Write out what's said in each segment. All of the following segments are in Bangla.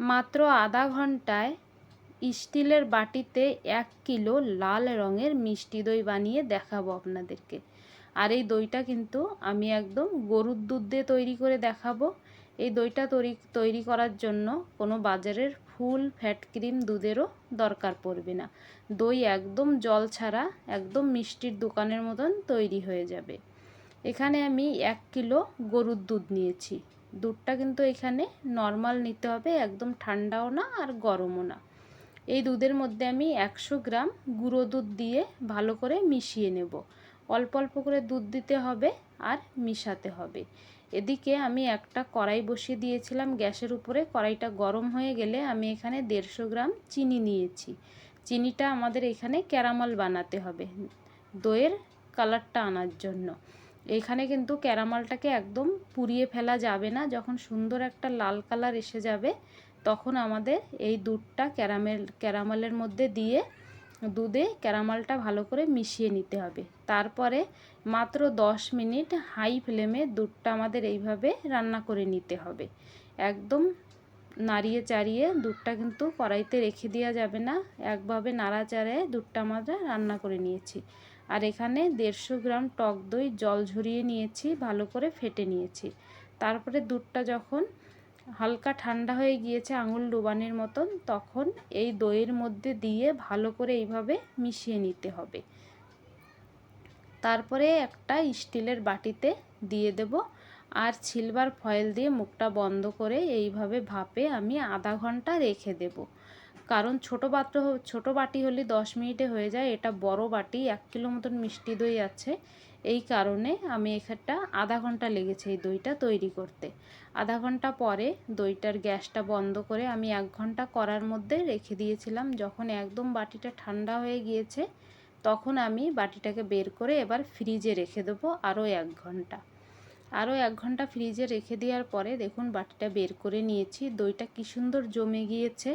মাত্র আধা ঘন্টায় স্টিলের বাটিতে 1 কিলো লাল রঙের মিষ্টি দই বানিয়ে দেখাবো আপনাদেরকে। আর এই দইটা কিন্তু আমি একদম গরুর দুধ দিয়ে তৈরি করে দেখাবো। এই দইটা তৈরি করার জন্য কোনো বাজারের ফুল ফ্যাট ক্রিম দুধেরও দরকার পড়বে না। দই একদম জল ছাড়া একদম মিষ্টির দোকানের মতন তৈরি হয়ে যাবে। এখানে আমি 1 কিলো গরুর দুধ নিয়েছি। দুধটা কিন্তু এখানে নর্মাল নিতে হবে, একদম ঠান্ডাও না আর গরমও না। এই দুধের মধ্যে আমি 100 গ্রাম গুঁড়ো দুধ দিয়ে ভালো করে মিশিয়ে নেব। অল্প অল্প করে দুধ দিতে হবে আর মিশাতে হবে। এদিকে আমি একটা কড়াই বসিয়ে দিয়েছিলাম গ্যাসের উপরে। কড়াইটা গরম হয়ে গেলে আমি এখানে 150 গ্রাম চিনি নিয়েছি। চিনিটা আমাদের এখানে ক্যারামেল বানাতে হবে দইয়ের কালারটা আনার জন্য। এখানে কিন্তু ক্যারামেলটাকে একদম পুড়িয়ে ফেলা যাবে না। যখন সুন্দর একটা লাল কালার এসে যাবে তখন আমাদের এই দুধটা ক্যারামেলের মধ্যে দিয়ে দুধে ক্যারামেলটা ভালো করে মিশিয়ে নিতে হবে। তারপরে মাত্র 10 মিনিট হাই ফ্লেমে দুধটা আমাদের এইভাবে রান্না করে নিতে হবে। একদম নাড়িয়ে চাড়িয়ে দুধটা কিন্তু কড়াইতে রেখে দেওয়া যাবে না। একভাবে নাড়াচাড়ে দুধটা আমরা রান্না করে নিয়েছি। আর এখানে 150 গ্রাম টক দই জল ঝরিয়ে নিয়েছি, ভালো করে ফেটে নিয়েছি। তারপরে দুধটা যখন হালকা ঠান্ডা হয়ে গিয়েছে আঙুল ডোবানোর মতন, তখন এই দইয়ের মধ্যে দিয়ে ভালো করে এইভাবে মিশিয়ে নিতে হবে। তারপরে একটা স্টিলের বাটিতে দিয়ে দেব আর সিলভার ফয়েল দিয়ে মুখটা বন্ধ করে এইভাবে ভাপে আমি আধা ঘন্টা রেখে দেব। কারণ ছোট বাটি হলে 10 মিনিটে হয়ে যায়, এটা বড় বাটি 1 কিলো মতন মিষ্টি দই আছে। এই কারণে আমি এখানটা আধা ঘন্টা লেগেছে এই দইটা তৈরি করতে। আধা ঘন্টা পরে দইটার গ্যাসটা বন্ধ করে আমি 1 ঘন্টা কড়ার মধ্যে রেখে দিয়েছিলাম। যখন একদম বাটিটা ঠান্ডা হয়ে গিয়েছে তখন আমি বাটিটাকে বের করে এবার ফ্রিজে রেখে দেবো আরও 1 ঘন্টা। আরও 1 ঘন্টা ফ্রিজে রেখে দেওয়ার পরে দেখুন বাটিটা বের করে নিয়েছি। দইটা কি সুন্দর জমে গিয়েছে।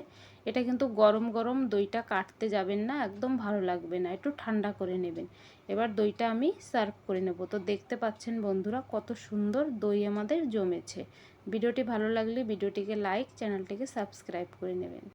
এটা কিন্তু গরম গরম দইটা কাটতে যাবেন না, একদম ভালো লাগবে না, একটু ঠান্ডা করে নেবেন। এবার দইটা আমি সার্ভ করে নেব। তো দেখতে পাচ্ছেন বন্ধুরা কত সুন্দর দই আমাদের জমেছে। ভিডিওটি ভালো লাগলে ভিডিওটিকে লাইক, চ্যানেলটিকে সাবস্ক্রাইব করে নেবেন।